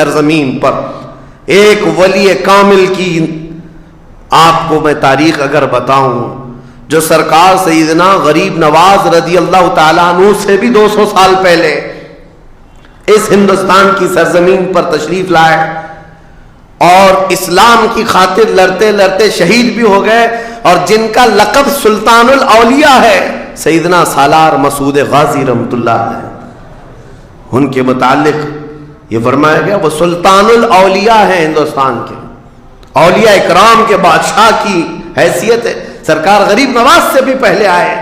سرزمین پر ایک ولی کامل کی آپ کو میں تاریخ اگر بتاؤں، جو سرکار سیدنا غریب نواز رضی اللہ تعالیٰ عنہ سے بھی 200 سال پہلے اس ہندوستان کی سرزمین پر تشریف لائے اور اسلام کی خاطر لڑتے لڑتے شہید بھی ہو گئے، اور جن کا لقب سلطان الاولیاء ہے سیدنا سالار مسعود غازی رحمۃ اللہ علیہ، ان کے متعلق یہ فرمایا گیا وہ سلطان الاولیاء ہیں، ہندوستان کے اولیاء اکرام کے بادشاہ کی حیثیت ہے۔ سرکار غریب نواز سے بھی پہلے آئے،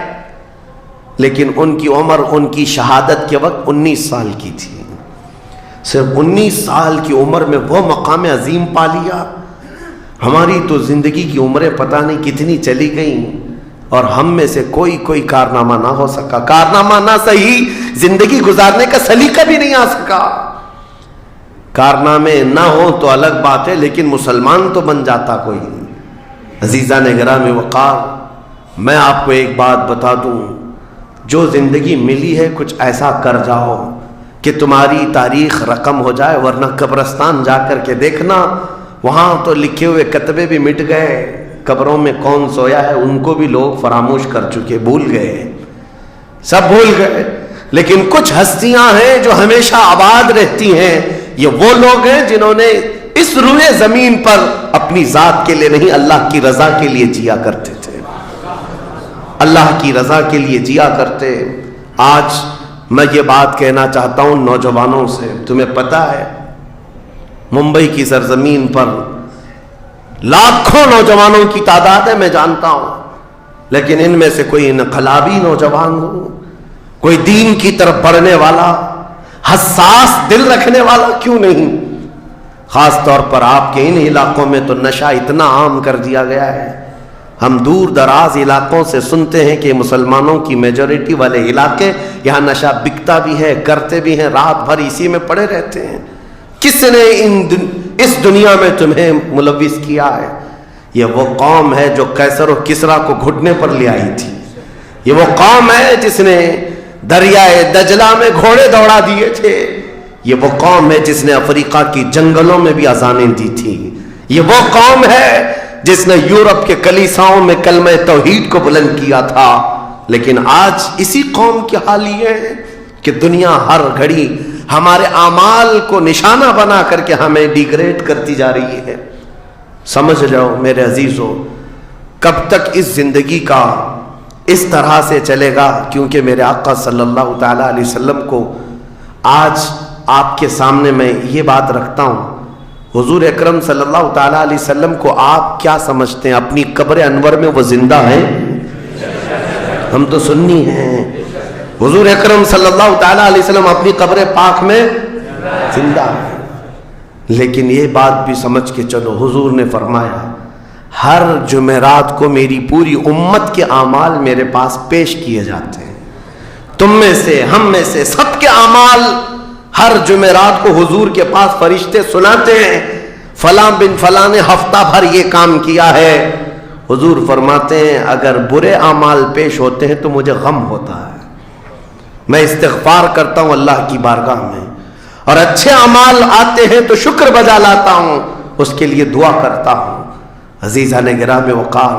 لیکن ان کی عمر ان کی شہادت کے وقت 19 سال کی تھی۔ صرف 19 سال کی عمر میں وہ مقام عظیم پا لیا۔ ہماری تو زندگی کی عمریں پتہ نہیں کتنی چلی گئیں، اور ہم میں سے کوئی کارنامہ نہ ہو سکا، کارنامہ نہ صحیح زندگی گزارنے کا سلیقہ بھی نہیں آ سکا۔ کارنامے نہ ہو تو الگ بات ہے، لیکن مسلمان تو بن جاتا کوئی نہیں۔ عزیزان گرامی وقار، میں آپ کو ایک بات بتا دوں، جو زندگی ملی ہے کچھ ایسا کر جاؤ کہ تمہاری تاریخ رقم ہو جائے، ورنہ قبرستان جا کر کے دیکھنا، وہاں تو لکھے ہوئے کتبے بھی مٹ گئے، قبروں میں کون سویا ہے ان کو بھی لوگ فراموش کر چکے، بھول گئے، سب بھول گئے۔ لیکن کچھ ہستیاں ہیں جو ہمیشہ آباد رہتی ہیں، یہ وہ لوگ ہیں جنہوں نے اس روئے زمین پر اپنی ذات کے لیے نہیں، اللہ کی رضا کے لیے جیا کرتے تھے، اللہ کی رضا کے لیے جیا کرتے۔ آج میں یہ بات کہنا چاہتا ہوں نوجوانوں سے، تمہیں پتہ ہے ممبئی کی سرزمین پر لاکھوں نوجوانوں کی تعداد ہے، میں جانتا ہوں، لیکن ان میں سے کوئی انقلابی نوجوان ہو، کوئی دین کی طرف بڑھنے والا، حساس دل رکھنے والا کیوں نہیں؟ خاص طور پر آپ کے ان علاقوں میں تو نشہ اتنا عام کر دیا گیا ہے، ہم دور دراز علاقوں سے سنتے ہیں کہ مسلمانوں کی میجورٹی والے علاقے، یہاں نشہ بکتا بھی ہے، کرتے بھی ہیں، رات بھر اسی میں پڑے رہتے ہیں۔ کس نے اس دنیا میں تمہیں ملوث کیا ہے؟ یہ وہ قوم ہے جو قیصر و کسریٰ کو گھٹنے پر لے آئی تھی، یہ وہ قوم ہے جس نے دریائے دجلہ میں گھوڑے دوڑا دیے تھے، یہ وہ قوم ہے جس نے افریقہ کی جنگلوں میں بھی اذانیں دی تھی، یہ وہ قوم ہے جس نے یورپ کے کلیساؤں میں کلمہ توحید کو بلند کیا تھا۔ لیکن آج اسی قوم کی حال یہ ہے کہ دنیا ہر گھڑی ہمارے اعمال کو نشانہ بنا کر کے ہمیں ڈیگریڈ کرتی جا رہی ہے۔ سمجھ جاؤ میرے عزیزو، کب تک اس زندگی کا اس طرح سے چلے گا؟ کیونکہ میرے آقا صلی اللہ تعالیٰ علیہ وسلم کو آج آپ کے سامنے میں یہ بات رکھتا ہوں، حضور اکرم صلی اللہ تعالیٰ علیہ وسلم کو آپ کیا سمجھتے ہیں؟ اپنی قبر انور میں وہ زندہ ہیں؟ ہم تو سنی ہیں۔ حضور اکرم صلی اللہ تعالیٰ علیہ وسلم اپنی قبر پاک میں زندہ ہیں، لیکن یہ بات بھی سمجھ کے چلو، حضور نے فرمایا ہر جمعرات کو میری پوری امت کے اعمال میرے پاس پیش کیے جاتے ہیں، تم میں سے، ہم میں سے، سب کے اعمال ہر جمعرات کو حضور کے پاس فرشتے سناتے ہیں، فلاں بن فلاں نے ہفتہ بھر یہ کام کیا ہے۔ حضور فرماتے ہیں اگر برے اعمال پیش ہوتے ہیں تو مجھے غم ہوتا ہے، میں استغفار کرتا ہوں اللہ کی بارگاہ میں، اور اچھے اعمال آتے ہیں تو شکر بجا لاتا ہوں، اس کے لیے دعا کرتا ہوں۔ عزیزان گرامی وقار،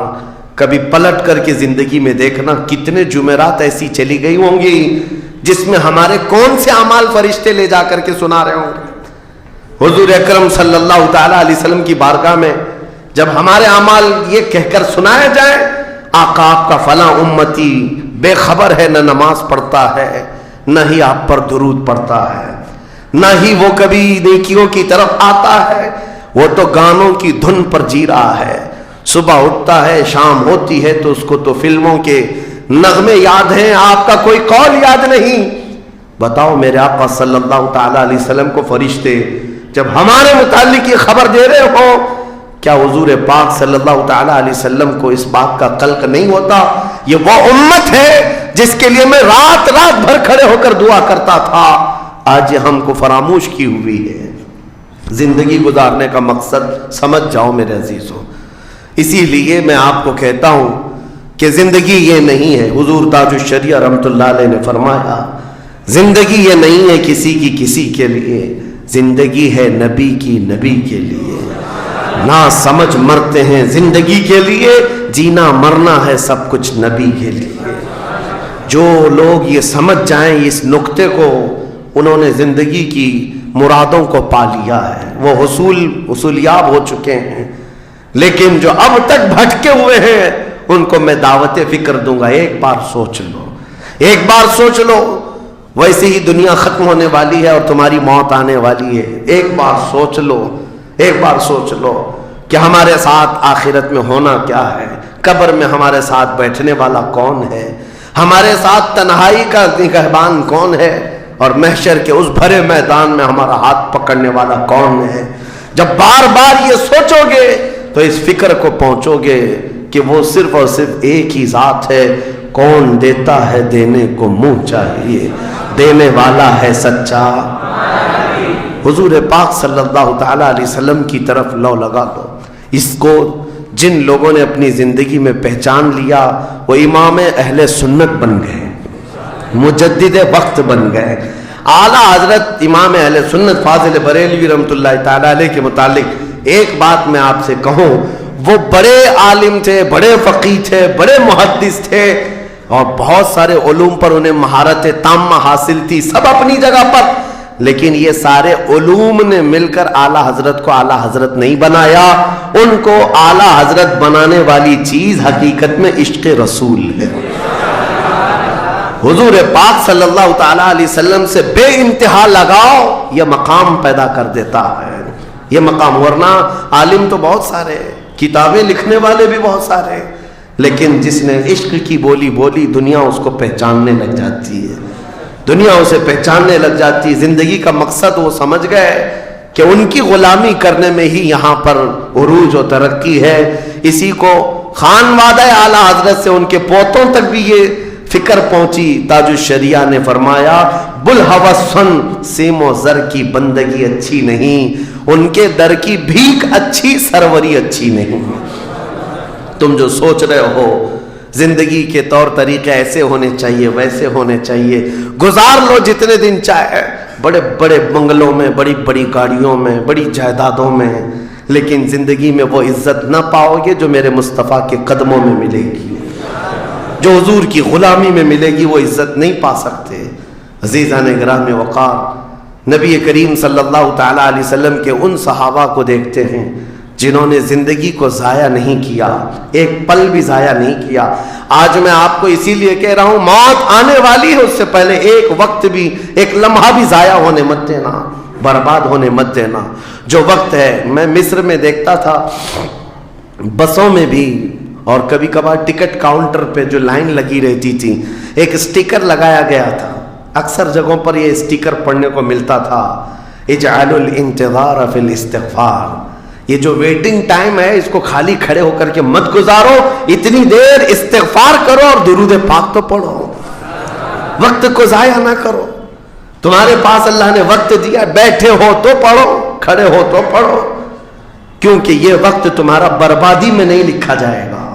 کبھی پلٹ کر کے زندگی میں دیکھنا کتنے جمعرات ایسی چلی گئی ہوں گی جس میں ہمارے کون سے اعمال فرشتے لے جا کر کے سنا رہے ہوں گے۔ حضور اکرم صلی اللہ تعالیٰ علیہ وسلم کی بارگاہ میں جب ہمارے اعمال یہ کہہ کر سنائے جائیں، آقا آپ کا فلاں امتی بے خبر ہے، نہ نماز پڑھتا ہے، نہ ہی آپ پر درود پڑھتا ہے، نہ ہی وہ کبھی نیکیوں کی طرف آتا ہے، وہ تو گانوں کی دھن پر جی رہا ہے، صبح اٹھتا ہے، شام ہوتی ہے تو اس کو تو فلموں کے نغمے یاد ہیں، آپ کا کوئی قول یاد نہیں۔ بتاؤ میرے آقا صلی اللہ تعالیٰ علیہ وسلم کو فرشتے جب ہمارے متعلق یہ خبر دے رہے ہو، کیا حضور پاک صلی اللہ تعالیٰ علیہ وسلم کو اس بات کا قلق نہیں ہوتا؟ یہ وہ امت ہے جس کے لیے میں رات رات بھر کھڑے ہو کر دعا کرتا تھا، آج یہ ہم کو فراموش کی ہوئی ہے۔ زندگی گزارنے کا مقصد سمجھ جاؤ میرے عزیزوں، اسی لیے میں آپ کو کہتا ہوں کہ زندگی یہ نہیں ہے، حضور تاج الشریعہ رحمۃ اللہ علیہ نے فرمایا زندگی یہ نہیں ہے کسی کی کسی کے لیے، زندگی ہے نبی کی نبی کے لیے، نہ سمجھ مرتے ہیں زندگی کے لیے، جینا مرنا ہے سب کچھ نبی کے لیے۔ جو لوگ یہ سمجھ جائیں اس نقطے کو، انہوں نے زندگی کی مرادوں کو پا لیا ہے، وہ حصولیاب ہو چکے ہیں۔ لیکن جو اب تک بھٹکے ہوئے ہیں ان کو میں دعوت فکر دوں گا، ایک بار سوچ لو، ایک بار سوچ لو، ویسے ہی دنیا ختم ہونے والی ہے اور تمہاری موت آنے والی ہے۔ ایک بار سوچ لو، ایک بار سوچ لو کہ ہمارے ساتھ آخرت میں ہونا کیا ہے، قبر میں ہمارے ساتھ بیٹھنے والا کون ہے، ہمارے ساتھ تنہائی کا نگہبان کون ہے، اور محشر کے اس بھرے میدان میں ہمارا ہاتھ پکڑنے والا کون ہے۔ جب بار بار یہ سوچو گے تو اس فکر کو پہنچو گے کہ وہ صرف اور صرف ایک ہی ذات ہے، کون دیتا ہے دینے کو منہ چاہیے، دینے والا ہے سچا۔ حضور پاک صلی اللہ تعالی علیہ وسلم کی طرف لو لگا دو۔ اس کو جن لوگوں نے اپنی زندگی میں پہچان لیا وہ امام اہل سنت بن گئے، مجدد وقت بن گئے۔ اعلیٰ حضرت امام اہل سنت فاضل بریلوی رحمۃ اللہ تعالی علیہ کے متعلق ایک بات میں آپ سے کہوں، وہ بڑے عالم تھے، بڑے فقیہ تھے، بڑے محدث تھے، اور بہت سارے علوم پر انہیں مہارت تامہ حاصل تھی، سب اپنی جگہ پر، لیکن یہ سارے علوم نے مل کر اعلیٰ حضرت کو اعلیٰ حضرت نہیں بنایا۔ ان کو اعلیٰ حضرت بنانے والی چیز حقیقت میں عشق رسول ہے۔ حضور پاک صلی اللہ تعالی علیہ وسلم سے بے انتہا لگاؤ، یہ مقام پیدا کر دیتا ہے، یہ مقام۔ ورنہ عالم تو بہت سارے، کتابیں لکھنے والے بھی بہت سارے، لیکن جس نے عشق کی بولی بولی دنیا اس کو پہچاننے لگ جاتی ہے، دنیا اسے پہچاننے لگ جاتی ہے۔ زندگی کا مقصد وہ سمجھ گئے کہ ان کی غلامی کرنے میں ہی یہاں پر عروج و ترقی ہے۔ اسی کو خانوادہ اعلیٰ حضرت سے ان کے پوتوں تک بھی یہ فکر پہنچی۔ تاج الشریعہ نے فرمایا بلحوثن سیم و زر کی بندگی اچھی نہیں، ان کے در کی بھیک اچھی، سروری اچھی نہیں۔ تم جو سوچ رہے ہو زندگی کے طور طریقے ایسے ہونے چاہیے، ویسے ہونے چاہیے، گزار لو جتنے دن چاہے، بڑے بڑے بنگلوں میں، بڑی بڑی گاڑیوں میں، بڑی جائیدادوں میں، لیکن زندگی میں وہ عزت نہ پاؤ گے جو میرے مصطفیٰ کے قدموں میں ملے گی، جو حضور کی غلامی میں ملے گی، وہ عزت نہیں پا سکتے۔ عزیزان گرام وقار، نبی کریم صلی اللہ تعالی علیہ وسلم کے ان صحابہ کو دیکھتے ہیں جنہوں نے زندگی کو ضائع نہیں کیا، ایک پل بھی ضائع نہیں کیا۔ آج میں آپ کو اسی لیے کہہ رہا ہوں، موت آنے والی ہے، اس سے پہلے ایک وقت بھی، ایک لمحہ بھی ضائع ہونے مت دینا، برباد ہونے مت دینا۔ جو وقت ہے، میں مصر میں دیکھتا تھا بسوں میں بھی، اور کبھی کبھار ٹکٹ کاؤنٹر پہ جو لائن لگی رہتی تھی، ایک اسٹیکر لگایا گیا تھا، اکثر جگہوں پر یہ اسٹیکر پڑھنے کو ملتا تھا، اجعلوا الانتظار فی الاستغفار، یہ جو ویٹنگ ٹائم ہے اس کو خالی کھڑے ہو کر کے مت گزارو، اتنی دیر استغفار کرو اور درود پاک تو پڑھو، وقت کو ضائع نہ کرو۔ تمہارے پاس اللہ نے وقت دیا، بیٹھے ہو تو پڑھو، کھڑے ہو تو پڑھو، کیونکہ یہ وقت تمہارا بربادی میں نہیں لکھا جائے گا،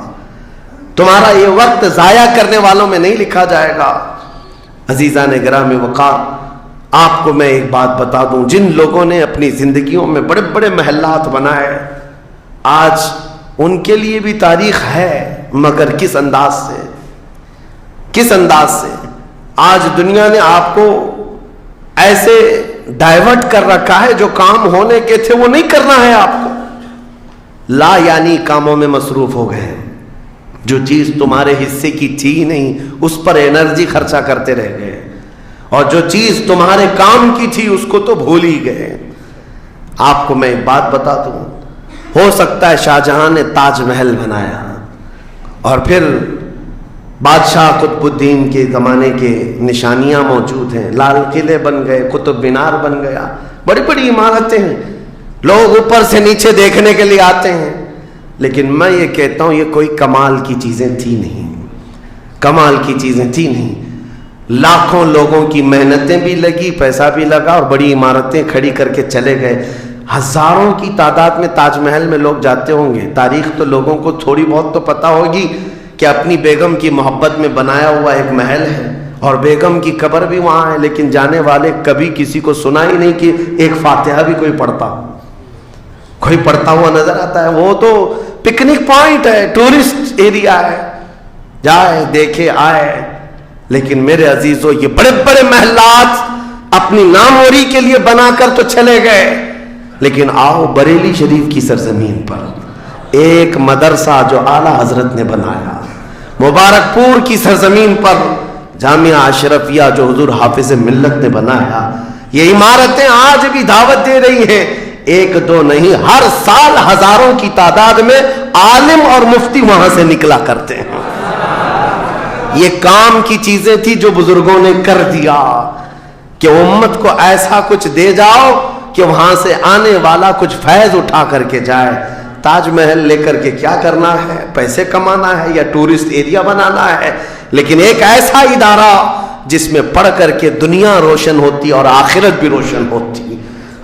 تمہارا یہ وقت ضائع کرنے والوں میں نہیں لکھا جائے گا۔ عزیزان گرامی وقار، آپ کو میں ایک بات بتا دوں، جن لوگوں نے اپنی زندگیوں میں بڑے بڑے محلات بنائے، آج ان کے لیے بھی تاریخ ہے، مگر کس انداز سے، کس انداز سے۔ آج دنیا نے آپ کو ایسے ڈائیورٹ کر رکھا ہے، جو کام ہونے کے تھے وہ نہیں کرنا ہے آپ کو، لا یعنی کاموں میں مصروف ہو گئے، جو چیز تمہارے حصے کی تھی نہیں اس پر انرجی خرچہ کرتے رہ گئے، اور جو چیز تمہارے کام کی تھی اس کو تو بھول ہی گئے۔ آپ کو میں ایک بات بتا دوں، ہو سکتا ہے شاہ جہاں نے تاج محل بنایا، اور پھر بادشاہ قطب الدین کے زمانے کے نشانیاں موجود ہیں، لال قلعے بن گئے، قطب مینار بن گیا، بڑی بڑی عمارتیں ہیں، لوگ اوپر سے نیچے دیکھنے کے لیے آتے ہیں، لیکن میں یہ کہتا ہوں یہ کوئی کمال کی چیزیں تھی نہیں، کمال کی چیزیں تھی نہیں۔ لاکھوں لوگوں کی محنتیں بھی لگی، پیسہ بھی لگا، اور بڑی عمارتیں کھڑی کر کے چلے گئے۔ ہزاروں کی تعداد میں تاج محل میں لوگ جاتے ہوں گے، تاریخ تو لوگوں کو تھوڑی بہت تو پتہ ہوگی کہ اپنی بیگم کی محبت میں بنایا ہوا ایک محل ہے، اور بیگم کی قبر بھی وہاں ہے، لیکن جانے والے کبھی کسی کو سنا ہی نہیں کہ ایک فاتحہ بھی کوئی پڑھتا ہوا نظر آتا ہے۔ وہ تو پکنک پوائنٹ ہے، ٹورسٹ ایریا ہے، جائے دیکھے آئے۔ لیکن میرے عزیزو، یہ بڑے بڑے محلات اپنی ناموری کے لیے بنا کر تو چلے گئے، لیکن آؤ بریلی شریف کی سرزمین پر ایک مدرسہ جو اعلیٰ حضرت نے بنایا، مبارک پور کی سرزمین پر جامعہ اشرفیہ جو حضور حافظ ملت نے بنایا، یہ عمارتیں آج بھی دعوت دے رہی ہیں۔ ایک دو نہیں، ہر سال ہزاروں کی تعداد میں عالم اور مفتی وہاں سے نکلا کرتے ہیں۔ یہ کام کی چیزیں تھی جو بزرگوں نے کر دیا کہ امت کو ایسا کچھ دے جاؤ کہ وہاں سے آنے والا کچھ فیض اٹھا کر کے جائے۔ تاج محل لے کر کے کیا کرنا ہے؟ پیسے کمانا ہے یا ٹورسٹ ایریا بنانا ہے؟ لیکن ایک ایسا ادارہ جس میں پڑھ کر کے دنیا روشن ہوتی اور آخرت بھی روشن ہوتی۔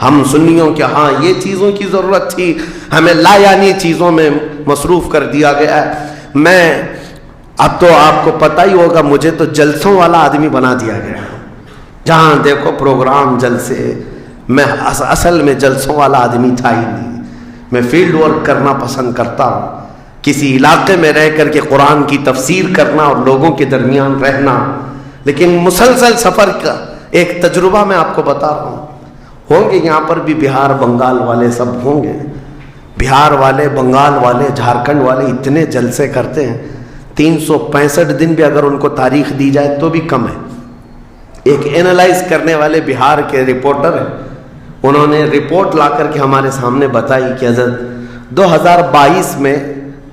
ہم سنیوں کہ ہاں یہ چیزوں کی ضرورت تھی، ہمیں لا یعنی چیزوں میں مصروف کر دیا گیا ہے۔ میں اب تو آپ کو پتہ ہی ہوگا، مجھے تو جلسوں والا آدمی بنا دیا گیا، جہاں دیکھو پروگرام جلسے۔ میں اصل میں جلسوں والا آدمی تھا ہی نہیں، میں فیلڈ ورک کرنا پسند کرتا ہوں، کسی علاقے میں رہ کر کے قرآن کی تفسیر کرنا اور لوگوں کے درمیان رہنا۔ لیکن مسلسل سفر کا ایک تجربہ میں آپ کو بتا رہا ہوں۔ ہوں گے یہاں پر بھی بہار بنگال والے، سب ہوں گے، بہار والے، بنگال والے، جھارکھنڈ والے اتنے جلسے کرتے ہیں، 365 دن بھی اگر ان کو تاریخ دی جائے تو بھی کم ہے۔ ایک اینالائز کرنے والے بہار کے رپورٹر ہیں، انہوں نے رپورٹ لا کر کے ہمارے سامنے بتائی کہ حضرت 2022 میں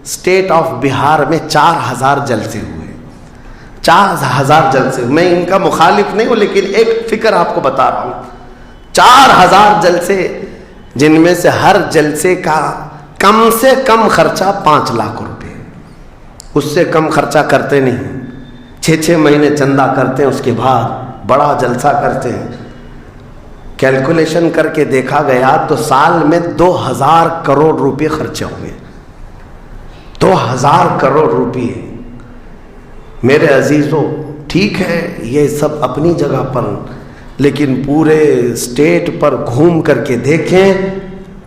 اسٹیٹ آف بہار میں 4000 جلسے ہوئے، 4000 جلسے۔ میں ان کا مخالف نہیں ہوں، لیکن ایک فکر آپ کو بتا رہا ہوں، 4000 جلسے، جن میں سے ہر جلسے کا کم سے کم خرچہ 5 لاکھ روپے، اس سے کم خرچہ کرتے نہیں۔ 6 مہینے چندہ کرتے ہیں، اس کے بعد بڑا جلسہ کرتے ہیں۔ کیلکولیشن کر کے دیکھا گیا تو سال میں 2000 کروڑ روپے خرچے ہوئے، 2000 کروڑ روپے۔ میرے عزیزو، ٹھیک ہے یہ سب اپنی جگہ پر، لیکن پورے اسٹیٹ پر گھوم کر کے دیکھیں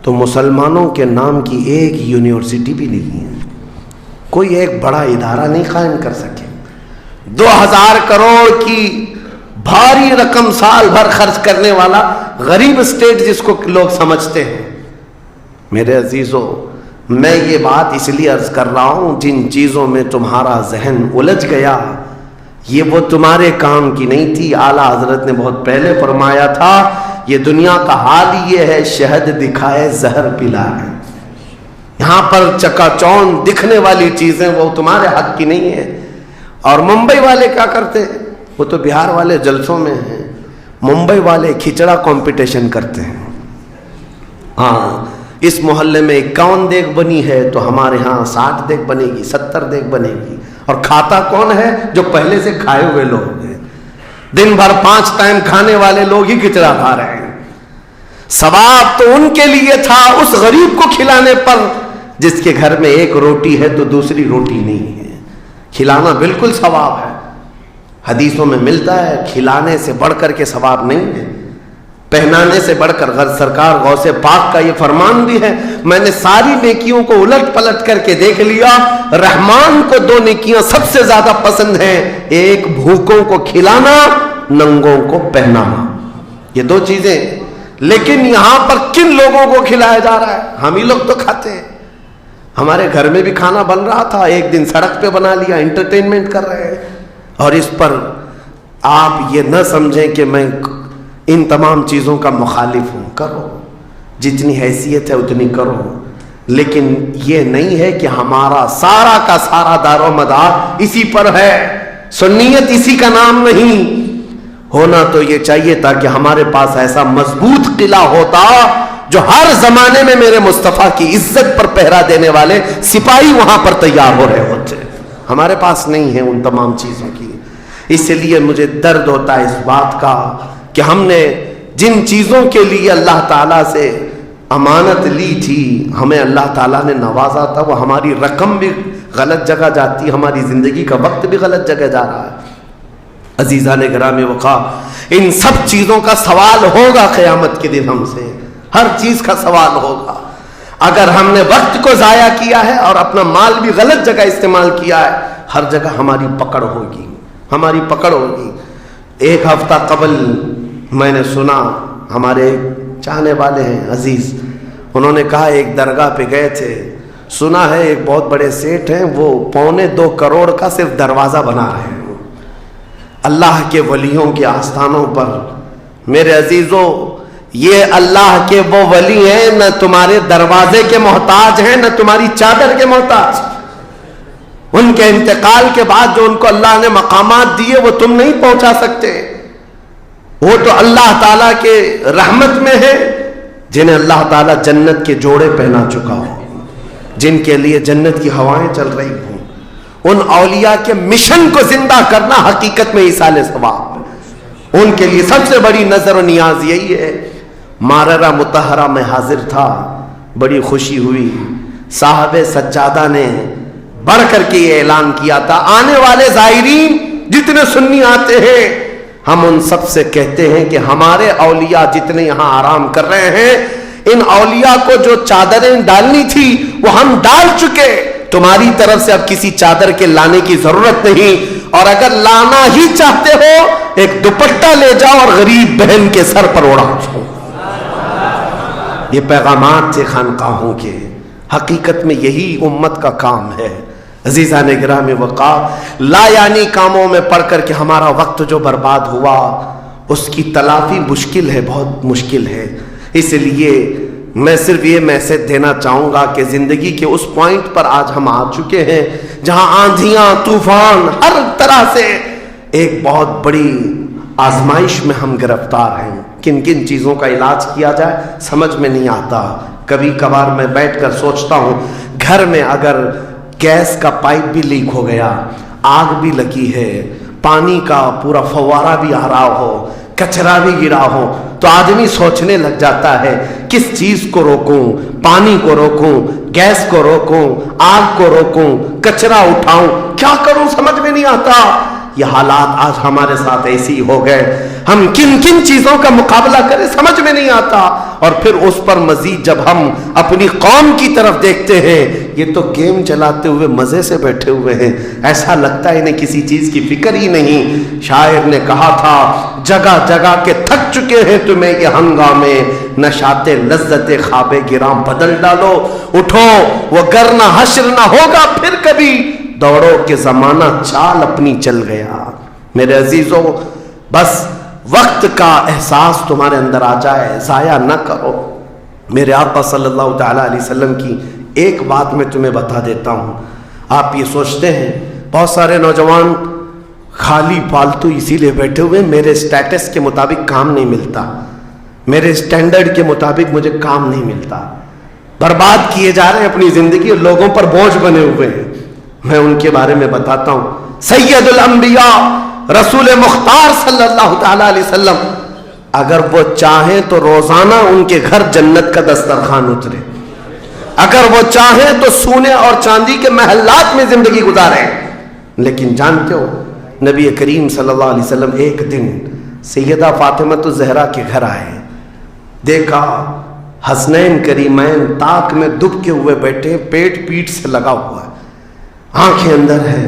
تو مسلمانوں کے نام کی ایک یونیورسٹی بھی نہیں ہے، کوئی ایک بڑا ادارہ نہیں قائم کر سکے۔ 2000 کروڑ کی بھاری رقم سال بھر خرچ کرنے والا غریب اسٹیٹ جس کو لوگ سمجھتے ہیں۔ میرے عزیزو، میں یہ بات اس لیے عرض کر رہا ہوں، جن چیزوں میں تمہارا ذہن الجھ گیا یہ وہ تمہارے کام کی نہیں تھی۔ اعلیٰ حضرت نے بہت پہلے فرمایا تھا، یہ دنیا کا حال یہ ہے، شہد دکھائے زہر پلائے۔ یہاں پر چکا چوند دکھنے والی چیزیں وہ تمہارے حق کی نہیں ہے۔ اور ممبئی والے کیا کرتے ہیں؟ وہ تو بہار والے جلسوں میں ہیں، ممبئی والے کھچڑا کمپٹیشن کرتے ہیں۔ ہاں، اس محلے میں 51 دیگ بنی ہے تو ہمارے ہاں 60 دیگ بنے گی، 70 دیگ بنے گی۔ اور کھاتا کون ہے؟ جو پہلے سے کھائے ہوئے لوگ ہیں، دن بھر 5 ٹائم کھانے والے لوگ ہی کھچڑا کھا رہے ہیں۔ ثواب تو ان کے لیے تھا اس غریب کو کھلانے پر جس کے گھر میں ایک روٹی ہے تو دوسری روٹی نہیں ہے۔ کھلانا بالکل ثواب ہے، حدیثوں میں ملتا ہے، کھلانے سے بڑھ کر کے ثواب نہیں ہے، پہنانے سے بڑھ کر۔ سرکار غوث پاک کا یہ فرمان بھی ہے، میں نے ساری نیکیوں کو الٹ پلٹ کر کے دیکھ لیا، رحمان کو 2 نیکیاں سب سے زیادہ پسند ہیں، ایک بھوکوں کو کھلانا، ننگوں کو پہنانا، یہ 2 چیزیں۔ لیکن یہاں پر کن لوگوں کو کھلایا جا رہا ہے؟ ہم ہی لوگ تو کھاتے ہیں۔ ہمارے گھر میں بھی کھانا بن رہا تھا، ایک دن سڑک پہ بنا لیا، انٹرٹینمنٹ کر رہے ہیں۔ اور اس پر آپ یہ نہ سمجھیں کہ میں ان تمام چیزوں کا مخالف ہوں، کرو جتنی حیثیت ہے اتنی کرو، لیکن یہ نہیں ہے کہ ہمارا سارا کا سارا دار و مدار اسی پر ہے۔ سنیت اسی کا نام نہیں ہونا تو یہ چاہیے تھا کہ ہمارے پاس ایسا مضبوط قلعہ ہوتا جو ہر زمانے میں میرے مصطفیٰ کی عزت پر پہرا دینے والے سپاہی وہاں پر تیار ہو رہے ہوتے۔ ہمارے پاس نہیں ہے ان تمام چیزوں کی، اس لیے مجھے درد ہوتا ہے اس بات کا کہ ہم نے جن چیزوں کے لیے اللہ تعالیٰ سے امانت لی تھی، ہمیں اللہ تعالیٰ نے نوازا تھا، وہ ہماری رقم بھی غلط جگہ جاتی، ہماری زندگی کا وقت بھی غلط جگہ جا رہا ہے۔ عزیزان گرامی وقار، ان سب چیزوں کا سوال ہوگا قیامت کے دن ہم سے، ہر چیز کا سوال ہوگا۔ اگر ہم نے وقت کو ضائع کیا ہے اور اپنا مال بھی غلط جگہ استعمال کیا ہے، ہر جگہ ہماری پکڑ ہوگی، ہماری پکڑ ہوگی۔ ایک ہفتہ قبل میں نے سنا، ہمارے چاہنے والے ہیں عزیز، انہوں نے کہا ایک درگاہ پہ گئے تھے، سنا ہے ایک بہت بڑے سیٹ ہیں، وہ 2.25 کروڑ کا صرف دروازہ بنا رہے ہیں اللہ کے ولیوں کے آستانوں پر۔ میرے عزیزوں، یہ اللہ کے وہ ولی ہیں، نہ تمہارے دروازے کے محتاج ہیں، نہ تمہاری چادر کے محتاج۔ ان کے انتقال کے بعد جو ان کو اللہ نے مقامات دیے وہ تم نہیں پہنچا سکتے، وہ تو اللہ تعالیٰ کے رحمت میں ہے، جنہیں اللہ تعالیٰ جنت کے جوڑے پہنا چکا ہو، جن کے لیے جنت کی ہوائیں چل رہی ہوں۔ ان اولیاء کے مشن کو زندہ کرنا حقیقت میں ایصال ثواب، ان کے لیے سب سے بڑی نظر و نیاز یہی ہے۔ ماررہ مطہرہ میں حاضر تھا، بڑی خوشی ہوئی، صاحب سجادہ نے بڑھ کر کے یہ اعلان کیا تھا، آنے والے زائرین جتنے سنی آتے ہیں، ہم ان سب سے کہتے ہیں کہ ہمارے اولیاء جتنے یہاں آرام کر رہے ہیں، ان اولیاء کو جو چادریں ڈالنی تھی وہ ہم ڈال چکے، تمہاری طرف سے اب کسی چادر کے لانے کی ضرورت نہیں، اور اگر لانا ہی چاہتے ہو ایک دوپٹہ لے جاؤ اور غریب بہن کے سر پر اڑا دو۔ یہ پیغامات تھے خانقاہوں کے، حقیقت میں یہی امت کا کام ہے۔ عزیزان گرامی وقار، لا یعنی کاموں میں پڑھ کر کے ہمارا وقت جو برباد ہوا اس کی تلافی مشکل ہے، بہت مشکل ہے۔ اس لیے میں صرف یہ میسج دینا چاہوں گا کہ زندگی کے اس پوائنٹ پر آج ہم آ چکے ہیں جہاں آندھیاں، طوفان، ہر طرح سے ایک بہت بڑی آزمائش میں ہم گرفتار ہیں۔ کن کن چیزوں کا علاج کیا جائے سمجھ میں نہیں آتا۔ کبھی کبھار میں بیٹھ کر سوچتا ہوں، گھر میں اگر گیس کا پائپ بھی لیک ہو گیا، آگ بھی لگی ہے، پانی کا پورا فوارہ بھی آ رہا ہو، کچرا بھی گرا ہو، تو آدمی سوچنے لگ جاتا ہے کس چیز کو روکوں، پانی کو روکوں، گیس کو روکوں، آگ کو روکوں، کچرا اٹھاؤں، کیا کروں سمجھ میں نہیں آتا۔ یہ حالات آج ہمارے ساتھ ایسی ہو گئے، ہم کن کن چیزوں کا مقابلہ کریں سمجھ میں نہیں آتا، اور پھر اس پر مزید جب ہم اپنی قوم کی طرف دیکھتے ہیں، یہ تو گیم چلاتے ہوئے مزے سے بیٹھے ہوئے ہیں، ایسا لگتا ہے انہیں کسی چیز کی فکر ہی نہیں۔ شاعر نے کہا تھا، جگہ جگہ کے تھک چکے ہیں تمہیں یہ ہنگامے، نشاط لذت خواب گراں بدل ڈالو، اٹھو وگرنہ حشر نہ ہوگا پھر کبھی، دوڑو کہ زمانہ چال اپنی چل گیا۔ میرے عزیزوں، بس وقت کا احساس تمہارے اندر آ جائے، ضائع نہ کرو۔ میرے آقا صلی اللہ تعالیٰ علیہ وسلم کی ایک بات میں تمہیں بتا دیتا ہوں۔ آپ یہ سوچتے ہیں بہت سارے نوجوان خالی فالتو اسی لیے بیٹھے ہوئے، میرے سٹیٹس کے مطابق کام نہیں ملتا، میرے سٹینڈرڈ کے مطابق مجھے کام نہیں ملتا، برباد کیے جا رہے ہیں اپنی زندگی اور لوگوں پر بوجھ بنے ہوئے ہیں۔ میں ان کے بارے میں بتاتا ہوں، سید الانبیاء رسول مختار صلی اللہ تعالیٰ علیہ وسلم، اگر وہ چاہیں تو روزانہ ان کے گھر جنت کا دسترخوان اترے، اگر وہ چاہیں تو سونے اور چاندی کے محلات میں زندگی گزاریں، لیکن جانتے ہو نبی کریم صلی اللہ علیہ وسلم ایک دن سیدہ فاطمہ الزہرا کے گھر آئے، دیکھا حسنین کریمین تاک میں دب کے ہوئے بیٹھے، پیٹ پیٹ سے لگا ہوا ہے، آنکھیں اندر ہے،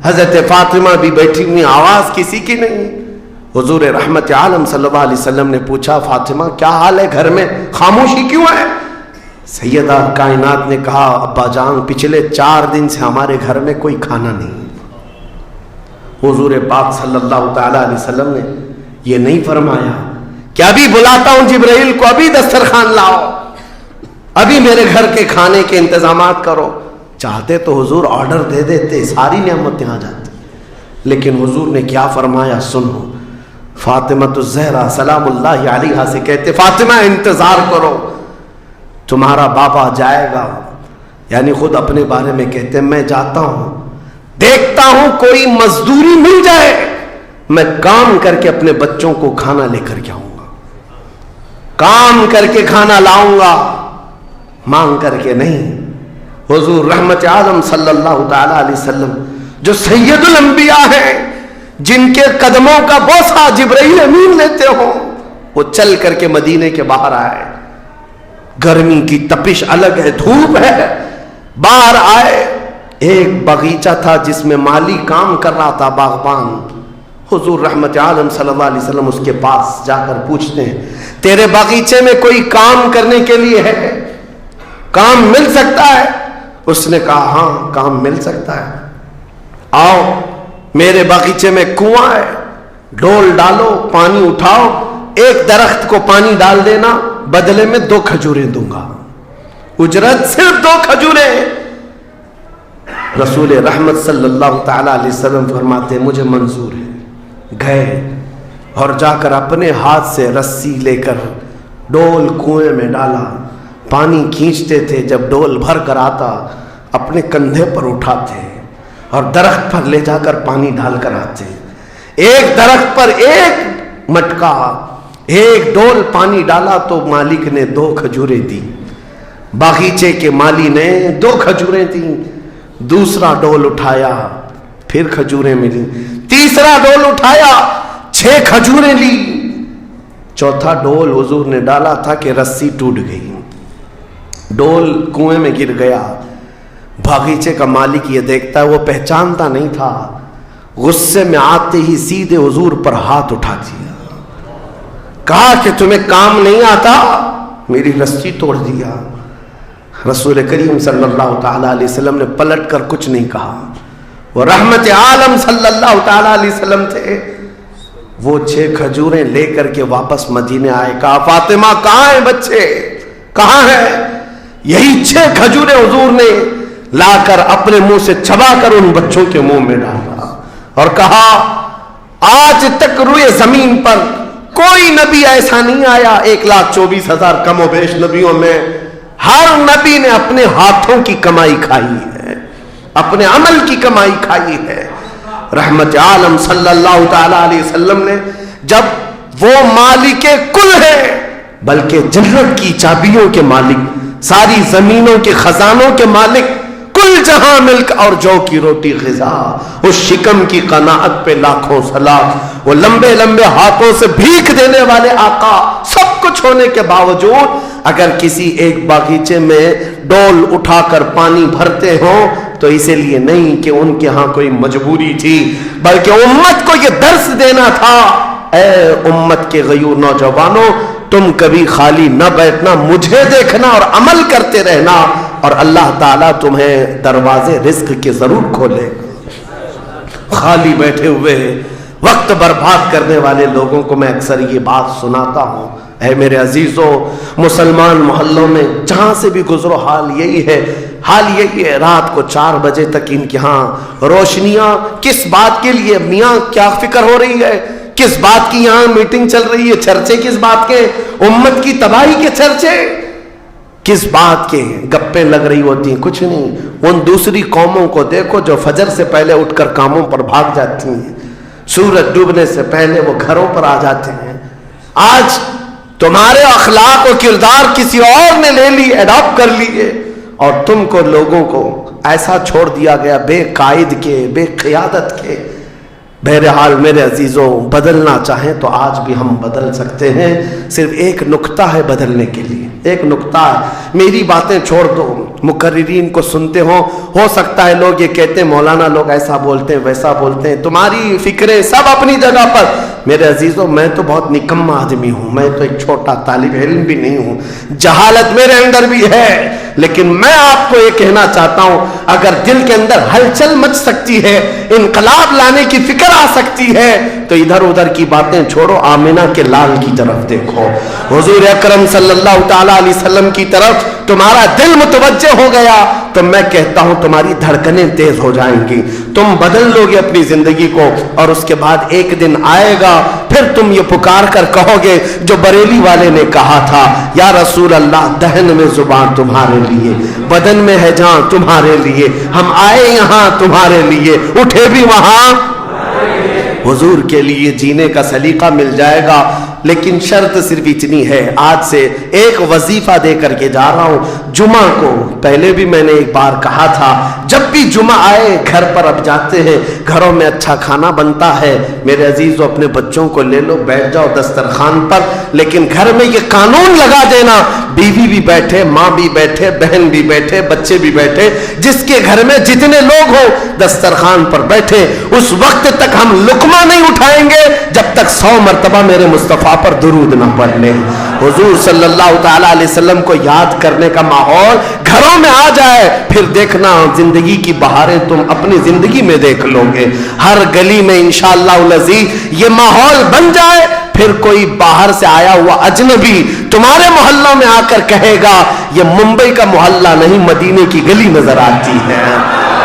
حضرت فاطمہ بھی بیٹھی ہوئی، آواز کسی کی نہیں۔ حضور رحمت عالم صلی اللہ علیہ وسلم نے پوچھا، فاطمہ کیا حال ہے، گھر میں خاموشی کیوں ہے؟ سیدہ کائنات نے کہا، ابا جان پچھلے 4 دن سے ہمارے گھر میں کوئی کھانا نہیں۔ حضور پاک صلی اللہ تعالیٰ علیہ وسلم نے یہ نہیں فرمایا کہ ابھی بلاتا ہوں جبرائیل کو، ابھی دسترخوان لاؤ، ابھی میرے گھر کے کھانے کے انتظامات کرو۔ چاہتے تو حضور آرڈر دے دیتے، ساری نعمتیں آ جاتی، لیکن حضور نے کیا فرمایا سنو۔ فاطمہ الزہرا سلام اللہ علیہا سے کہتے، فاطمہ انتظار کرو، تمہارا بابا جائے گا، یعنی خود اپنے بارے میں کہتے میں جاتا ہوں، دیکھتا ہوں کوئی مزدوری مل جائے، میں کام کر کے اپنے بچوں کو کھانا لے کر کے آؤں گا، کام کر کے کھانا لاؤں گا، مانگ کر کے نہیں۔ حضور رحمت عالم صلی اللہ تعالیٰ علیہ وسلم جو سید الانبیاء ہیں، جن کے قدموں کا بوسہ جبرائیل امین لیتے ہو، وہ چل کر کے مدینے کے باہر آئے. گرمی کی تپش الگ ہے، دھوپ ہے، باہر آئے. ایک باغیچہ تھا جس میں مالی کام کر رہا تھا، باغبان. حضور رحمت عالم صلی اللہ علیہ وسلم اس کے پاس جا کر پوچھتے ہیں تیرے باغیچے میں کوئی کام کرنے کے لیے ہے؟ کام مل سکتا ہے؟ اس نے کہا ہاں کام مل سکتا ہے. آؤ میرے باغیچے میں کنواں ہے، ڈول ڈالو، پانی اٹھاؤ، ایک درخت کو پانی ڈال دینا، بدلے میں 2 کھجوریں دوں گا. اجرت صرف 2 کھجوریں. رسول رحمت صلی اللہ تعالی علیہ وسلم فرماتے مجھے منظور ہے. گئے اور جا کر اپنے ہاتھ سے رسی لے کر ڈول کنویں میں ڈالا. پانی کھینچتے تھے، جب ڈول بھر کر آتا اپنے کندھے پر اٹھاتے اور درخت پر لے جا کر پانی ڈال کر آتے. ایک درخت پر ایک مٹکا، ایک ڈول پانی ڈالا تو مالک نے 2 کھجوریں دی. باغیچے کے مالی نے 2 کھجوریں دی. دوسرا ڈول اٹھایا، پھر کھجوریں ملی. تیسرا ڈول اٹھایا، 6 کھجوریں لی. چوتھا ڈول حضور نے ڈالا تھا کہ رسی ٹوٹ گئی، ڈول کنویں میں گر گیا. باغیچے کا مالک یہ دیکھتا ہے، وہ پہچانتا نہیں تھا. غصے میں آتے ہی سیدھے حضور پر ہاتھ اٹھا دیا. کہا کہ تمہیں کام نہیں آتا، میری رسی توڑ دیا. رسول کریم صلی اللہ تعالی علیہ وسلم نے پلٹ کر کچھ نہیں کہا. وہ رحمت عالم صلی اللہ تعالی علیہ وسلم تھے. وہ 6 کھجوریں لے کر کے واپس مدینے آئے. کہا فاطمہ کہاں ہیں بچے، کہاں ہیں؟ یہی 6 کھجوریں حضور نے لا کر اپنے منہ سے چبا کر ان بچوں کے منہ میں ڈالا اور کہا آج تک روئے زمین پر کوئی نبی ایسا نہیں آیا. 1,24,000 کم و بیش نبیوں میں ہر نبی نے اپنے ہاتھوں کی کمائی کھائی ہے، اپنے عمل کی کمائی کھائی ہے. رحمت عالم صلی اللہ تعالی علیہ وسلم نے جب وہ مالک کل ہے، بلکہ جنت کی چابیوں کے مالک، ساری زمینوں کے خزانوں کے مالک، کل جہاں ملک اور جو کی روٹی غذا، اس شکم کی قناعت پہ لاکھوں سلام. وہ لمبے لمبے ہاتھوں سے بھیک دینے والے آقا، سب کچھ ہونے کے باوجود اگر کسی ایک باغیچے میں ڈول اٹھا کر پانی بھرتے ہوں تو اسی لیے نہیں کہ ان کے ہاں کوئی مجبوری تھی، بلکہ امت کو یہ درس دینا تھا اے امت کے غیور نوجوانوں، تم کبھی خالی نہ بیٹھنا، مجھے دیکھنا اور عمل کرتے رہنا، اور اللہ تعالیٰ تمہیں دروازے رزق کے ضرور کھولے. خالی بیٹھے ہوئے وقت برباد کرنے والے لوگوں کو میں اکثر یہ بات سناتا ہوں، اے میرے عزیزوں، مسلمان محلوں میں جہاں سے بھی گزرو حال یہی ہے، رات کو 4 بجے تک ان کے ہاں روشنیاں. کس بات کے لیے؟ میاں کیا فکر ہو رہی ہے، کس بات کی یہاں میٹنگ چل رہی ہے، چرچے کس بات کے؟ امت کی تباہی کے چرچے کس بات کے؟ گپیں لگ رہی ہوتی ہیں، کچھ نہیں. ان دوسری قوموں کو دیکھو جو فجر سے پہلے اٹھ کر کاموں پر بھاگ جاتی ہیں، سورج ڈوبنے سے پہلے وہ گھروں پر آ جاتے ہیں. آج تمہارے اخلاق و کردار کسی اور نے لے لی، اڈاپٹ کر لیے، اور تم کو لوگوں کو ایسا چھوڑ دیا گیا بے قائد کے، بے قیادت کے. بہرحال میرے عزیزوں، بدلنا چاہیں تو آج بھی ہم بدل سکتے ہیں. صرف ایک نکتہ ہے بدلنے کے لیے، ایک نکتہ ہے. میری باتیں چھوڑ دو، مقررین کو سنتے ہو سکتا ہے لوگ یہ کہتے ہیں مولانا لوگ ایسا بولتے ہیں ویسا بولتے ہیں، تمہاری فکریں سب اپنی جگہ پر. میرے عزیزوں، میں تو بہت نکما آدمی ہوں، میں تو ایک چھوٹا طالب علم بھی نہیں ہوں، جہالت میرے اندر بھی ہے، لیکن میں آپ کو یہ کہنا چاہتا ہوں اگر دل کے اندر ہلچل مچ سکتی ہے، انقلاب لانے کی فکر آ سکتی ہے، تو ادھر ادھر کی باتیں چھوڑو، آمینہ کے لال کی طرف دیکھو، حضور اکرم صلی اللہ تعالی علیہ وسلم کی طرف تمہارا دل متوجہ ہو گیا تو میں کہتا ہوں تمہاری دھڑکنیں تیز ہو جائیں گی، تم بدل لو گے اپنی زندگی کو، اور اس کے بعد ایک دن آئے گا پھر تم یہ پکار کر کہو گے جو بریلی والے نے کہا تھا، یا رسول اللہ دہن میں زبان تمہارے لیے، بدن میں ہے جان تمہارے لیے، ہم آئے یہاں تمہارے لیے، اٹھے بھی وہاں حضور کے لیے. جینے کا سلیقہ مل جائے گا لیکن شرط صرف اتنی ہے، آج سے ایک وظیفہ دے کر کے جا رہا ہوں جمعہ کو۔ پہلے بھی میں نے ایک بار کہا تھا، جب بھی جمعہ آئے گھر پر اب جاتے ہیں، گھروں میں اچھا کھانا بنتا ہے، میرے عزیزو اپنے بچوں کو لے لو، بیٹھ جاؤ دسترخوان پر، لیکن گھر میں یہ قانون لگا دینا، بیوی بھی بیٹھے، ماں بھی بیٹھے، بہن بھی بیٹھے، بچے بھی بیٹھے، جس کے گھر میں جتنے لوگ ہو دسترخوان پر بیٹھے، اس وقت تک ہم لقمہ نہیں اٹھائیں گے جب تک 100 مرتبہ میرے مصطفیٰ پر درود نہ پڑھ لیں۔ حضور صلی اللہ تعالیٰ علیہ وسلم کو یاد کرنے کا ماحول گھروں میں آ جائے، پھر دیکھنا زندگی کی بہاریں تم اپنی زندگی میں دیکھ لو گے۔ ہر گلی میں انشاءاللہ العزیز یہ ماحول بن جائے، پھر کوئی باہر سے آیا ہوا اجنبی تمہارے محلوں میں آ کر کہے گا یہ ممبئی کا محلہ نہیں، مدینے کی گلی نظر آتی ہے،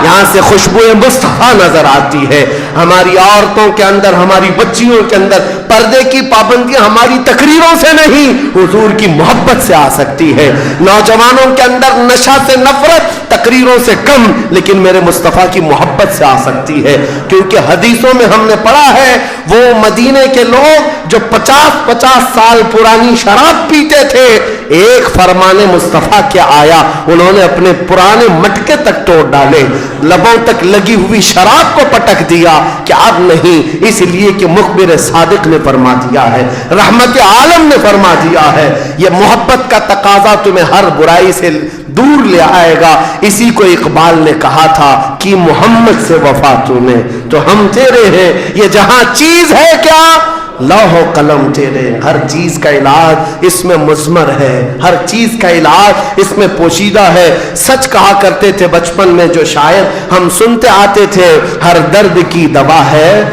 یہاں سے خوشبو مصطفیٰ نظر آتی ہے۔ ہماری عورتوں کے اندر، ہماری بچیوں کے اندر پردے کی پابندیاں ہماری تقریروں سے نہیں، حضور کی محبت سے آ سکتی ہے۔ نوجوانوں کے اندر نشہ سے نفرت تقریروں سے کم، لیکن میرے مصطفیٰ کی محبت سے آ سکتی ہے، کیونکہ حدیثوں میں ہم نے پڑھا ہے وہ مدینے کے لوگ جو 50 سال پرانی شراب پیتے تھے، ایک فرمان مصطفیٰ کیا آیا، انہوں نے اپنے پرانے مٹکے تک توڑ ڈالے، لبوں تک لگی ہوئی شراب کو پٹک دیا کہ اب نہیں، اس لیے کہ مخبر صادق نے فرما دیا ہے، رحمت عالم نے فرما دیا ہے، یہ محبت کا تقاضا تمہیں ہر برائی سے دور لے آئے گا۔ اسی کو اقبال نے کہا تھا کہ محمد سے وفا تو نے تو ہم تیرے ہیں، یہ جہاں چیز ہے کیا لوح و قلم تیرے، ہر چیز کا علاج اس میں مضمر ہے، ہر چیز کا علاج اس میں پوشیدہ ہے۔ سچ کہا کرتے تھے بچپن میں جو شاعر ہم سنتے آتے تھے، ہر درد کی دوا ہے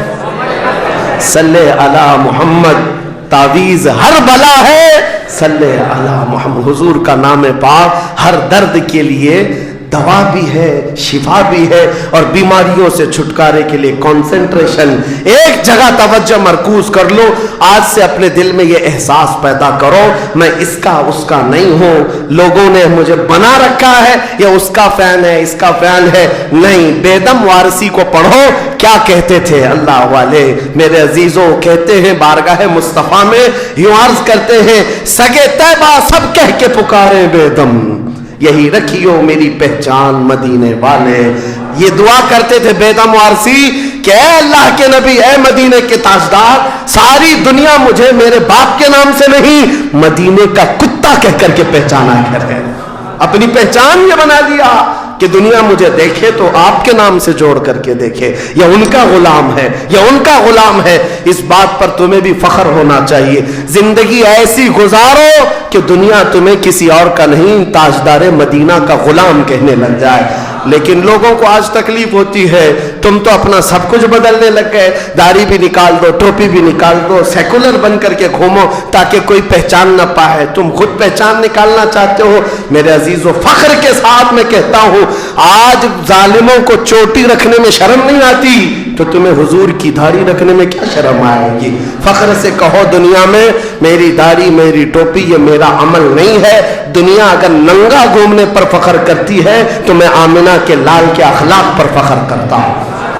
صلی علی محمد، تعویذ ہر بلا ہے صلی علی محمد۔ حضور کا نام پاک ہر درد کے لیے دوا بھی ہے، شفا بھی ہے، اور بیماریوں سے چھٹکارے کے لیے کنسنٹریشن، ایک جگہ توجہ مرکوز کر لو۔ آج سے اپنے دل میں یہ احساس پیدا کرو میں اس کا نہیں ہوں، لوگوں نے مجھے بنا رکھا ہے، یا اس کا فین ہے، اس کا فین ہے، نہیں۔ بیدم وارسی کو پڑھو، کیا کہتے تھے اللہ والے میرے عزیزوں، کہتے ہیں بارگاہ مصطفیٰ میں یوں عرض کرتے ہیں، سگے طیبہ سب کہہ کے پکارے بیدم، یہی رکھیو میری پہچان مدینے والے۔ یہ دعا کرتے تھے بیدم وارسی کہ اے اللہ کے نبی، اے مدینے کے تاجدار، ساری دنیا مجھے میرے باپ کے نام سے نہیں، مدینے کا کتا کہہ کر کے پہچانا کرے۔ اپنی پہچان یہ بنا لیا کہ دنیا مجھے دیکھے تو آپ کے نام سے جوڑ کر کے دیکھے، یہ ان کا غلام ہے، یہ ان کا غلام ہے۔ اس بات پر تمہیں بھی فخر ہونا چاہیے، زندگی ایسی گزارو کہ دنیا تمہیں کسی اور کا نہیں، تاجدار مدینہ کا غلام کہنے لگ جائے۔ لیکن لوگوں کو آج تکلیف ہوتی ہے، تم تو اپنا سب کچھ بدلنے لگ گئے، داڑھی بھی نکال دو، ٹوپی بھی نکال دو، سیکولر بن کر کے گھومو تاکہ کوئی پہچان نہ پائے، تم خود پہچان نکالنا چاہتے ہو۔ میرے عزیزو، فخر کے ساتھ میں کہتا ہوں، آج ظالموں کو چوٹی رکھنے میں شرم نہیں آتی تو تمہیں حضور کی داڑھی رکھنے میں کیا شرم آئے گی؟ فخر سے کہو دنیا میں میری داڑھی، میری ٹوپی یہ میرا عمل نہیں ہے۔ دنیا اگر ننگا گھومنے پر فخر کرتی ہے تو میں آمنہ کے لال کے اخلاق پر فخر کرتا ہوں۔